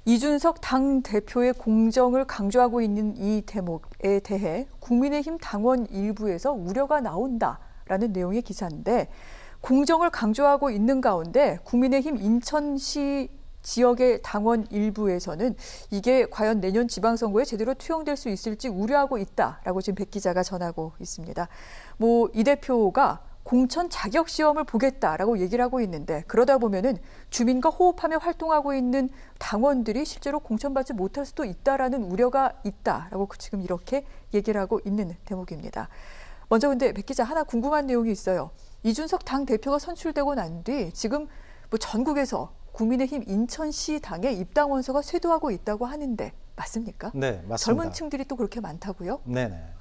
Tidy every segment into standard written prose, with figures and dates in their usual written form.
이준석 당대표의 공정을 강조하고 있는 이 대목에 대해 국민의힘 당원 일부에서 우려가 나온다라는 내용의 기사인데 공정을 강조하고 있는 가운데 국민의힘 인천시 지역의 당원 일부에서는 이게 과연 내년 지방선거에 제대로 투영될 수 있을지 우려하고 있다라고 지금 백 기자가 전하고 있습니다. 이 대표가 공천 자격 시험을 보겠다라고 얘기를 하고 있는데 그러다 보면은 주민과 호흡하며 활동하고 있는 당원들이 실제로 공천받지 못할 수도 있다라는 우려가 있다라고 지금 이렇게 얘기를 하고 있는 대목입니다. 먼저 근데 백 기자 하나 궁금한 내용이 있어요. 이준석 당 대표가 선출되고 난 뒤 지금 전국에서 국민의힘 인천시 당에 입당 원서가 쇄도하고 있다고 하는데 맞습니까? 네, 맞습니다. 젊은 층들이 또 그렇게 많다고요? 네네.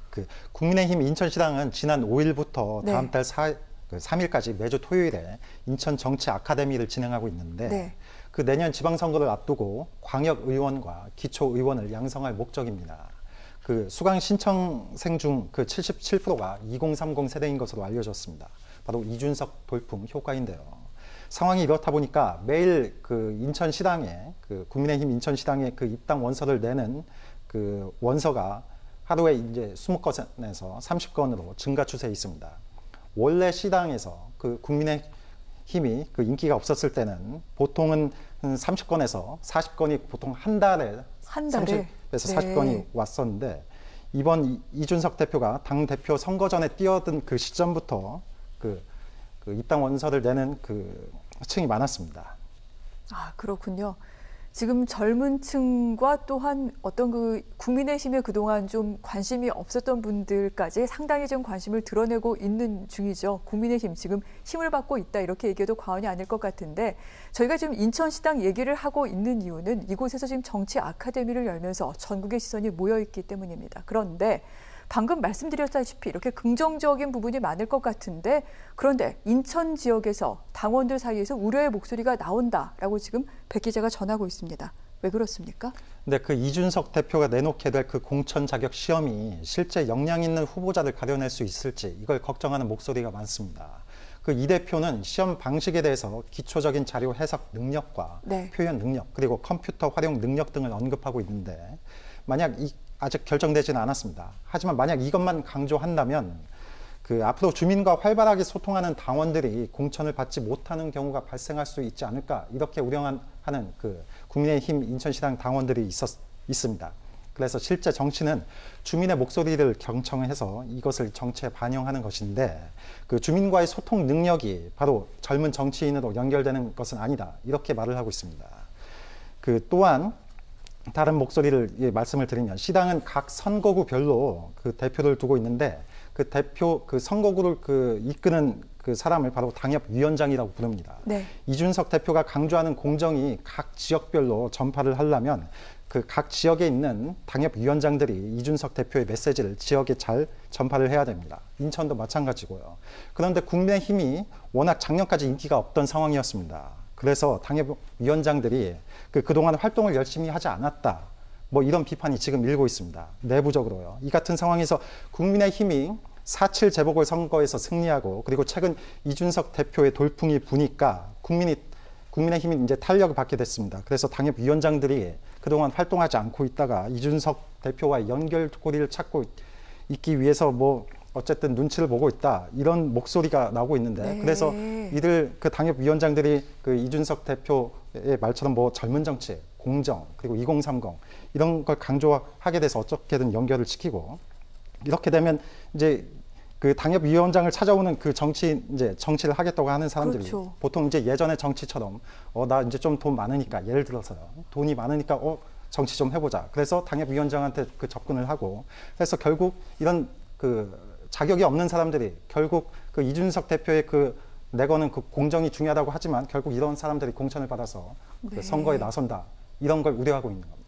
국민의힘 인천시당은 지난 5일부터 다음 달 3일까지 매주 토요일에 인천 정치 아카데미를 진행하고 있는데 그 내년 지방선거를 앞두고 광역의원과 기초의원을 양성할 목적입니다. 수강 신청생 중 77%가 2030 세대인 것으로 알려졌습니다. 바로 이준석 돌풍 효과인데요. 상황이 이렇다 보니까 매일 인천시당에 국민의힘 인천시당에 입당 원서를 내는 원서가 하루에 이제 20건에서 30건으로 증가 추세에 있습니다. 원래 시당에서 국민의힘이 인기가 없었을 때는 보통은 30건에서 40건이 보통 한 달에 30에서 40건이 왔었는데 이번 이준석 대표가 당 대표 선거 전에 뛰어든 그 시점부터 입당 원서를 내는 층이 많았습니다. 아, 그렇군요. 지금 젊은 층과 또한 어떤 국민의힘에 그동안 좀 관심이 없었던 분들까지 상당히 좀 관심을 드러내고 있는 중이죠. 국민의힘 지금 힘을 받고 있다 이렇게 얘기해도 과언이 아닐 것 같은데 저희가 지금 인천시당 얘기를 하고 있는 이유는 이곳에서 지금 정치 아카데미를 열면서 전국의 시선이 모여있기 때문입니다. 그런데 방금 말씀드렸다시피 이렇게 긍정적인 부분이 많을 것 같은데 그런데 인천 지역에서 당원들 사이에서 우려의 목소리가 나온다라고 지금 백 기자가 전하고 있습니다. 왜 그렇습니까? 네, 이준석 대표가 내놓게 될 공천 자격 시험이 실제 역량 있는 후보자를 가려낼 수 있을지 이걸 걱정하는 목소리가 많습니다. 이 대표는 시험 방식에 대해서 기초적인 자료 해석 능력과 표현 능력 그리고 컴퓨터 활용 능력 등을 언급하고 있는데 만약 아직 결정되지는 않았습니다. 하지만 만약 이것만 강조한다면 앞으로 주민과 활발하게 소통하는 당원들이 공천을 받지 못하는 경우가 발생할 수 있지 않을까 이렇게 우려하는 국민의힘 인천시당 당원들이 있습니다. 그래서 실제 정치는 주민의 목소리를 경청해서 이것을 정치에 반영하는 것인데 주민과의 소통 능력이 바로 젊은 정치인으로 연결되는 것은 아니다 이렇게 말을 하고 있습니다. 또한 다른 목소리를 말씀을 드리면 시당은 각 선거구별로 대표를 두고 있는데 대표 선거구를 이끄는 사람을 바로 당협위원장이라고 부릅니다. 이준석 대표가 강조하는 공정이 각 지역별로 전파를 하려면 각 지역에 있는 당협위원장들이 이준석 대표의 메시지를 지역에 잘 전파를 해야 됩니다. 인천도 마찬가지고요. 그런데 국민의힘이 워낙 작년까지 인기가 없던 상황이었습니다. 그래서 당협위원장들이 그동안 활동을 열심히 하지 않았다. 이런 비판이 지금 일고 있습니다. 내부적으로요. 이 같은 상황에서 국민의힘이 4.7 재보궐선거에서 승리하고 그리고 최근 이준석 대표의 돌풍이 부니까 국민의힘이 이제 탄력을 받게 됐습니다. 그래서 당협위원장들이 그동안 활동하지 않고 있다가 이준석 대표와의 연결고리를 찾고 있기 위해서 어쨌든 눈치를 보고 있다 이런 목소리가 나오고 있는데 그래서 이들 당협위원장들이 이준석 대표의 말처럼 젊은 정치, 공정 그리고 2030 이런 걸 강조하게 돼서 어떻게든 연결을 시키고 이렇게 되면 이제 당협위원장을 찾아오는 정치를 하겠다고 하는 사람들이 보통 이제 예전의 정치처럼 나 이제 좀 돈 많으니까 예를 들어서요 돈이 많으니까 정치 좀 해보자 그래서 당협위원장한테 접근을 하고 그래서 결국 이런 자격이 없는 사람들이 결국 이준석 대표의 내거는 공정이 중요하다고 하지만 결국 이런 사람들이 공천을 받아서 선거에 나선다 이런 걸 우려하고 있는 겁니다.